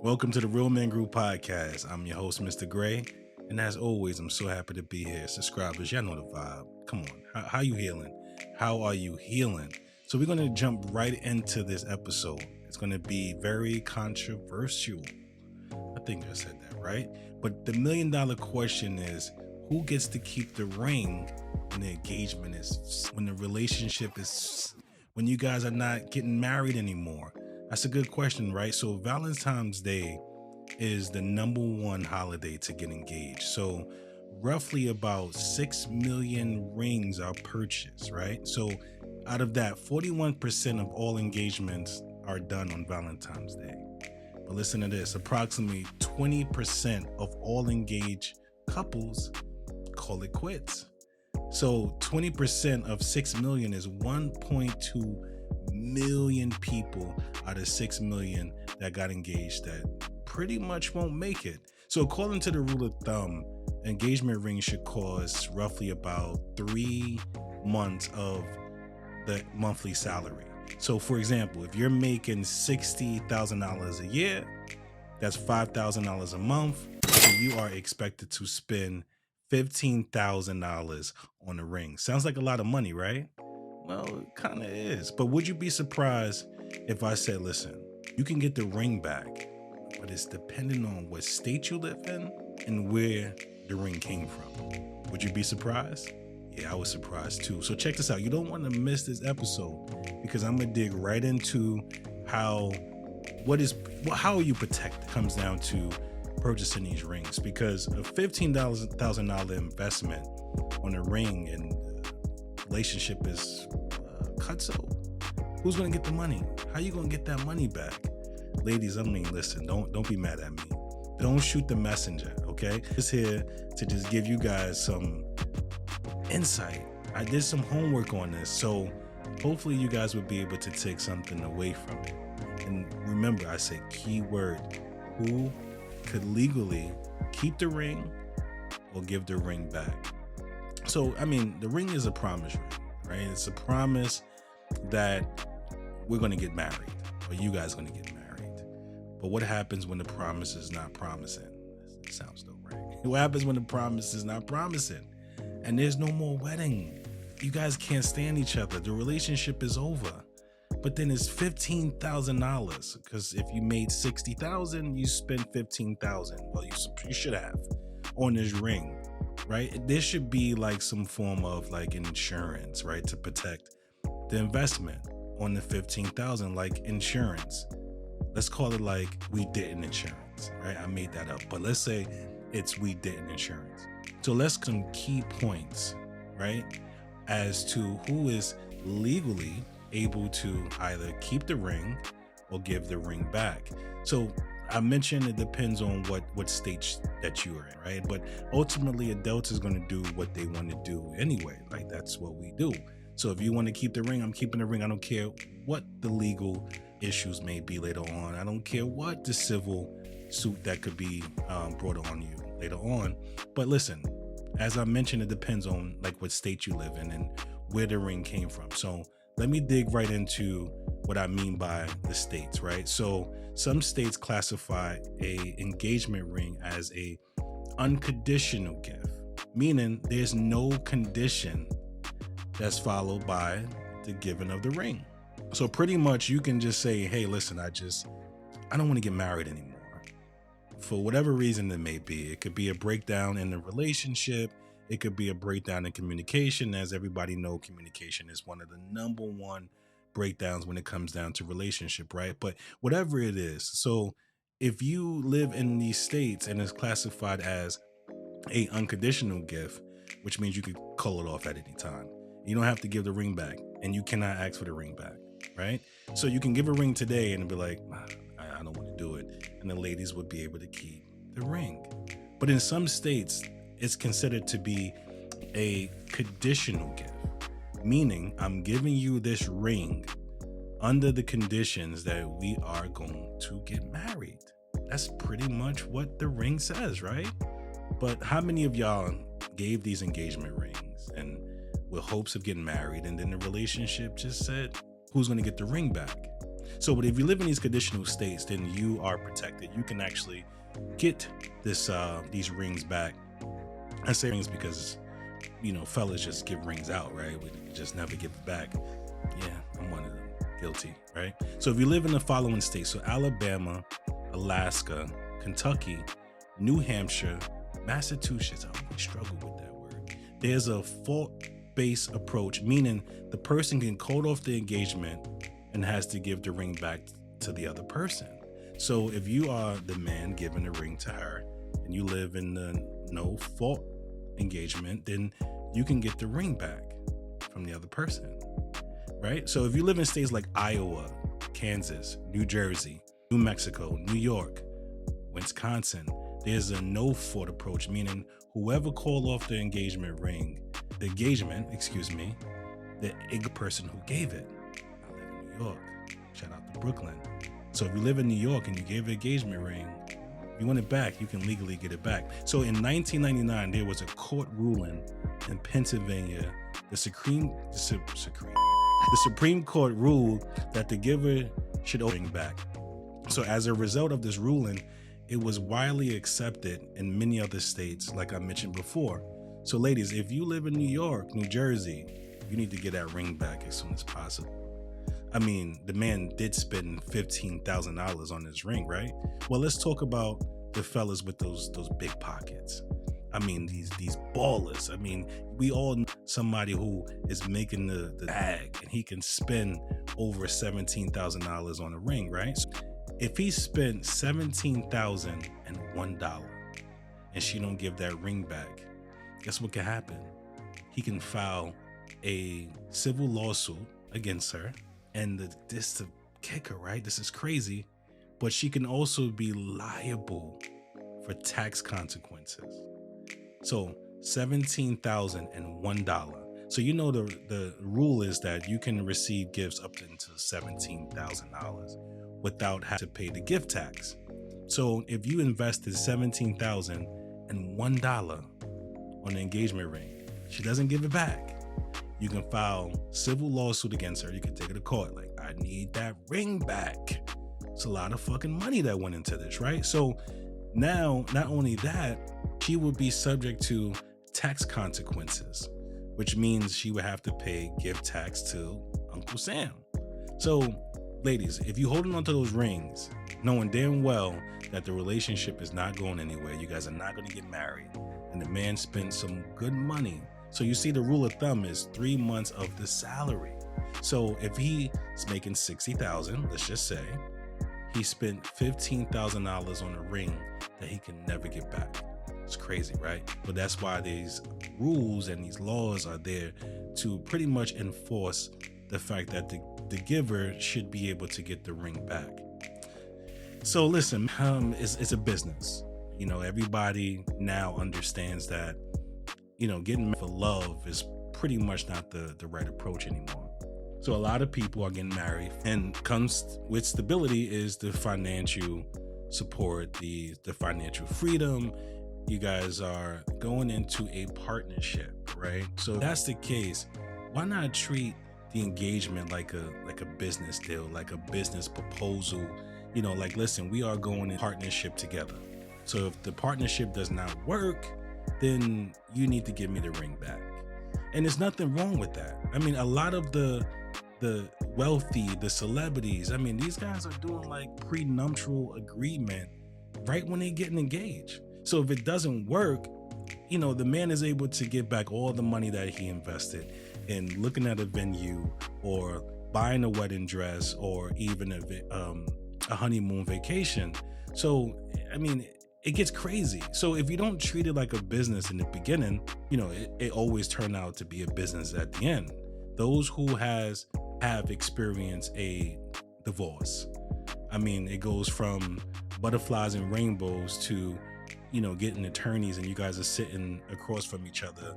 Welcome to the Real Men Group podcast. I'm your host, Mr. Gray, and as always, I'm so happy to be here. Subscribers, y'all know the vibe. Come on, how you healing? How are you healing? So we're gonna jump right into this episode. It's gonna be very controversial. I think I said that right. But the $1,000,000 question is, who gets to keep the ring when the engagement is, when the relationship is, when you guys are not getting married anymore? That's a good question, right? So Valentine's Day is the #1 holiday to get engaged. So roughly about 6 million rings are purchased, right? So out of that, 41% of all engagements are done on Valentine's Day. But listen to this, approximately 20% of all engaged couples call it quits. So 20% of 6 million is 1.2 million people out of 6 million that got engaged that pretty much won't make it. So according to the rule of thumb, engagement rings should cost roughly about 3 months of the monthly salary. So for example, if you're making $60,000 a year, that's $5,000 a month. So you are expected to spend $15,000 on a ring. Sounds like a lot of money, right? Well, it kind of is. But would you be surprised if I said, listen, you can get the ring back, but it's dependent on what state you live in and where the ring came from? Would you be surprised? Yeah, I was surprised too. So check this out. You don't want to miss this episode because I'm going to dig right into how are you protected? It comes down to purchasing these rings, because a $15,000 investment on a ring and relationship is cutthroat. Who's gonna get the money? How you gonna get that money back? Ladies, I mean, listen, don't be mad at me. Don't shoot the messenger, okay? Just here to just give you guys some insight. I did some homework on this, so hopefully you guys will be able to take something away from it. And remember, I said keyword, who could legally keep the ring or give the ring back? So, I mean, the ring is a promise ring, right? It's a promise that we're going to get married, or you guys are going to get married. But what happens when the promise is not promising? It sounds so right. What happens when the promise is not promising and there's no more wedding? You guys can't stand each other. The relationship is over. But then it's $15,000, because if you made $60,000, you spent $15,000. Well, you should have on this ring, right? There should be like some form of like insurance, right, to protect the investment on the $15,000, like insurance. Let's call it like we didn't insurance, right? I made that up, but let's say it's we didn't insurance. So let's some key points, right, as to who is legally able to either keep the ring or give the ring back. So I mentioned it depends on what stage that you are in, right? But ultimately, adults is going to do what they want to do anyway. Like, that's what we do. So if you want to keep the ring, I'm keeping the ring. I don't care what the legal issues may be later on. I don't care what the civil suit that could be brought on you later on. But listen, as I mentioned, it depends on like what state you live in and where the ring came from. So let me dig right into what I mean by the states, right? So some states classify a engagement ring as a unconditional gift, meaning there's no condition that's followed by the giving of the ring. So pretty much you can just say, hey, listen, I don't want to get married anymore. For whatever reason it may be. It could be a breakdown in the relationship. It could be a breakdown in communication. As everybody know, communication is one of the #1 breakdowns when it comes down to relationship, right? But whatever it is, so if you live in these states and it's classified as a unconditional gift, which means you could call it off at any time. You don't have to give the ring back, and you cannot ask for the ring back, right? So you can give a ring today and be like, I don't want to do it. And the ladies would be able to keep the ring. But in some states, it's considered to be a conditional gift, meaning I'm giving you this ring under the conditions that we are going to get married. That's pretty much what the ring says, right? But how many of y'all gave these engagement rings and with hopes of getting married, and then the relationship just said, who's going to get the ring back? So, but if you live in these conditional states, then you are protected. You can actually get these rings back. I say rings because fellas just give rings out, right? We just never give it back. Yeah, I'm one of them. Guilty, right? So if you live in the following states, so Alabama, Alaska, Kentucky, New Hampshire, Massachusetts, I always struggle with that word. There's a fault-based approach, meaning the person can call off the engagement and has to give the ring back to the other person. So if you are the man giving the ring to her and you live in the no fault engagement, then you can get the ring back from the other person, right? So if you live in states like Iowa, Kansas, New Jersey, New Mexico, New York, Wisconsin, there's a no fault approach, meaning whoever called off the engagement, the person who gave it. I live in New York. Shout out to Brooklyn. So if you live in New York and you gave an engagement ring, if you want it back, you can legally get it back. So in 1999, there was a court ruling in Pennsylvania. The Supreme Court ruled that the giver should owe the ring back. So as a result of this ruling, it was widely accepted in many other states, like I mentioned before. So ladies, if you live in New York, New Jersey, you need to get that ring back as soon as possible. I mean, the man did spend $15,000 on his ring, right? Well, let's talk about the fellas with those big pockets. I mean, these ballers. I mean, we all know somebody who is making the bag and he can spend over $17,000 on a ring, right? So if he spent $17,001 and she don't give that ring back, guess what can happen? He can file a civil lawsuit against her. And this the kicker, right? This is crazy, but she can also be liable for tax consequences. So $17,001. So the rule is that you can receive gifts up to $17,000 without having to pay the gift tax. So if you invested $17,001 on an engagement ring, she doesn't give it back, you can file civil lawsuit against her. You can take her to court. Like, I need that ring back. It's a lot of fucking money that went into this, right? So now, not only that, she would be subject to tax consequences, which means she would have to pay gift tax to Uncle Sam. So, ladies, if you're holding onto those rings, knowing damn well that the relationship is not going anywhere, you guys are not going to get married, and the man spent some good money. So you see, the rule of thumb is 3 months of the salary. So if he's making $60,000, let's just say, he spent $15,000 on a ring that he can never get back. It's crazy, right? But that's why these rules and these laws are there to pretty much enforce the fact that the giver should be able to get the ring back. So listen, it's a business. Everybody now understands that getting for love is pretty much not the right approach anymore. So a lot of people are getting married, and comes with stability is the financial support, the financial freedom. You guys are going into a partnership, right? So if that's the case, why not treat the engagement like a business deal, like a business proposal? Like, listen, we are going in partnership together. So if the partnership does not work, then you need to give me the ring back. And there's nothing wrong with that. I mean, a lot of the wealthy, the celebrities, I mean, these guys are doing like prenuptial agreement right when they're getting engaged. So if it doesn't work, the man is able to get back all the money that he invested in looking at a venue or buying a wedding dress or even a honeymoon vacation. So, I mean, it gets crazy. So if you don't treat it like a business in the beginning, it always turns out to be a business at the end. Those who have experienced a divorce, I mean, it goes from butterflies and rainbows to, getting attorneys and you guys are sitting across from each other.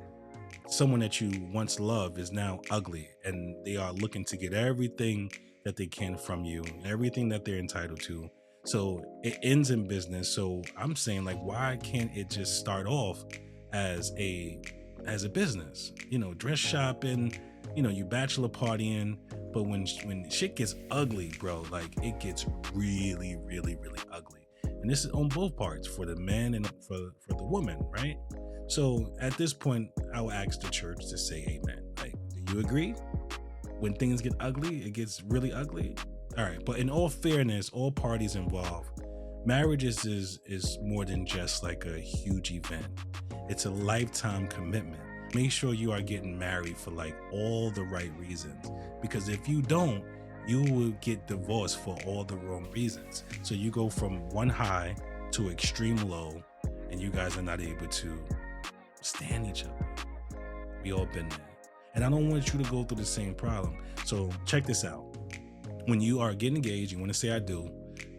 Someone that you once loved is now ugly and they are looking to get everything that they can from you, everything that they're entitled to. So it ends in business. So I'm saying, like, why can't it just start off as a business? Dress shopping, you bachelor partying, but when shit gets ugly, bro, like it gets really, really, really ugly. And this is on both parts, for the man and for the woman, right? So at this point, I will ask the church to say amen. Like, do you agree? When things get ugly, it gets really ugly. All right, but in all fairness, all parties involved, marriages is more than just like a huge event. It's a lifetime commitment. Make sure you are getting married for like all the right reasons, because if you don't, you will get divorced for all the wrong reasons. So you go from one high to extreme low, and you guys are not able to stand each other. We all been there. And I don't want you to go through the same problem. So check this out. When you are getting engaged, you want to say I do,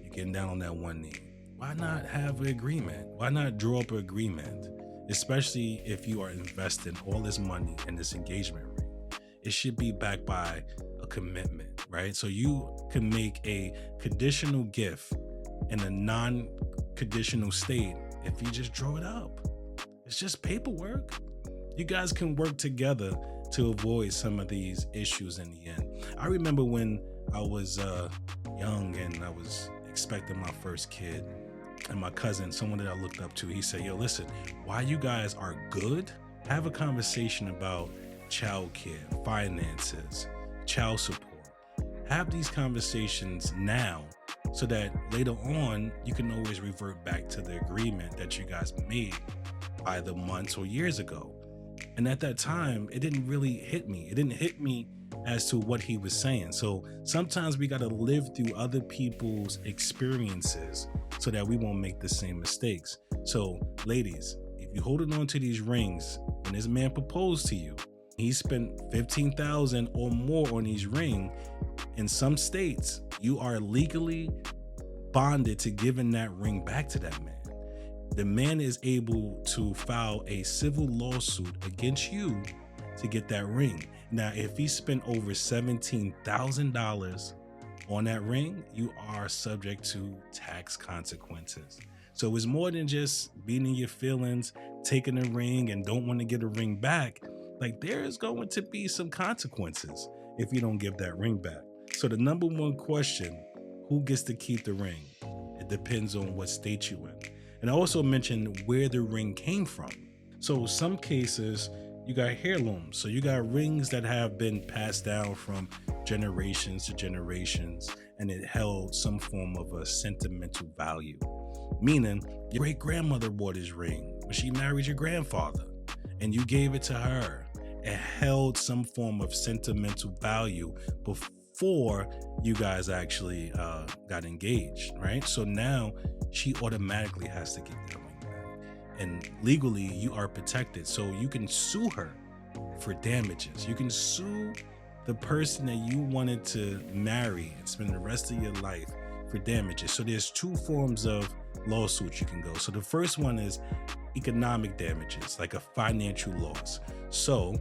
you're getting down on that one knee. Why not have an agreement? Why not draw up an agreement? Especially if you are investing all this money in this engagement ring. It should be backed by a commitment, right? So you can make a conditional gift in a non-conditional state if you just draw it up. It's just paperwork. You guys can work together to avoid some of these issues in the end. I remember when I was young and I was expecting my first kid, and my cousin, someone that I looked up to, he said, yo, listen, while you guys are good, have a conversation about child care, finances, child support. Have these conversations now so that later on you can always revert back to the agreement that you guys made either months or years ago. And at that time, it didn't really hit me. It didn't hit me as to what he was saying. So sometimes we got to live through other people's experiences so that we won't make the same mistakes. So ladies, if you're holding on to these rings, when this man proposed to you, he spent $15,000 or more on these rings. In some states, you are legally bonded to giving that ring back to that man. The man is able to file a civil lawsuit against you to get that ring. Now, if he spent over $17,000 on that ring, you are subject to tax consequences. So it's more than just being in your feelings, taking a ring and don't want to get a ring back. Like, there is going to be some consequences if you don't give that ring back. So the number one question, who gets to keep the ring? It depends on what state you in. And I also mentioned where the ring came from. So some cases, you got heirlooms. So you got rings that have been passed down from generations to generations, and it held some form of a sentimental value. Meaning, your great grandmother wore this ring when she married your grandfather, and you gave it to her. It held some form of sentimental value before you guys actually got engaged, right? So now she automatically has to get that ring back. And legally, you are protected. So you can sue her for damages. You can sue the person that you wanted to marry and spend the rest of your life for damages. So there's two forms of lawsuits you can go. So the first one is economic damages, like a financial loss. So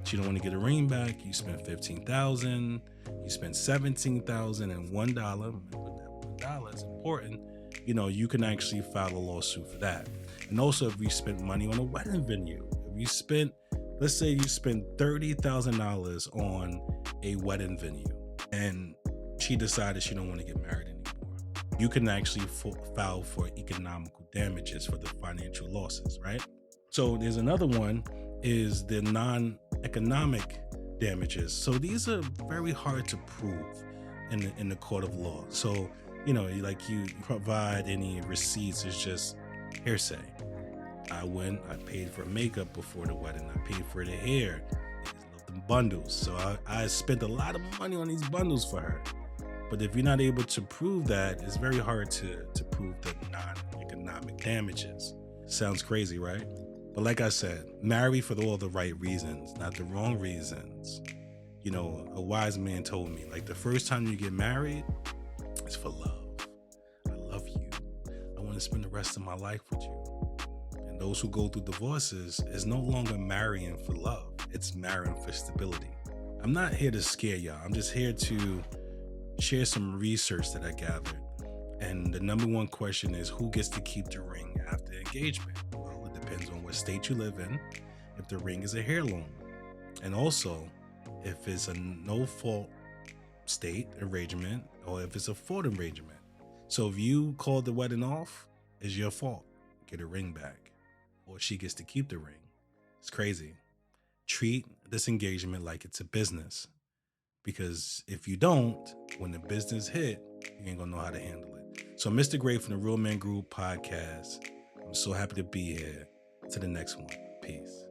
she don't want to get a ring back. You spent $15,000. You spent $17,000 and $1. $1 is important. You can actually file a lawsuit for that. And also, if you spent money on a wedding venue, let's say you spent $30,000 on a wedding venue, and she decided she don't want to get married anymore, you can actually file for economical damages for the financial losses, right? So there's another one, is the non-economic damages. So these are very hard to prove in the court of law. So you provide any receipts, it's just hearsay. I paid for makeup before the wedding. I paid for the hair. I love them bundles. So I spent a lot of money on these bundles for her. But if you're not able to prove that, it's very hard to prove the non-economic damages. Sounds crazy, right? But like I said, marry for all the right reasons, not the wrong reasons. A wise man told me, like, the first time you get married, it's for love. I love you. I want to spend the rest of my life with you. And those who go through divorces is no longer marrying for love. It's marrying for stability. I'm not here to scare y'all. I'm just here to share some research that I gathered. And the number one question is, who gets to keep the ring after engagement? Well, it depends on what state you live in, if the ring is a heirloom. And also, if it's a no fault state arrangement or if it's a fault arrangement. So if you call the wedding off, it's your fault. Get a ring back, or she gets to keep the ring. It's crazy. Treat this engagement like it's a business, because if you don't, when the business hit, you ain't gonna know how to handle it. So Mr. Gray from the Real Men Group podcast, I'm so happy to be here. To the next one. Peace.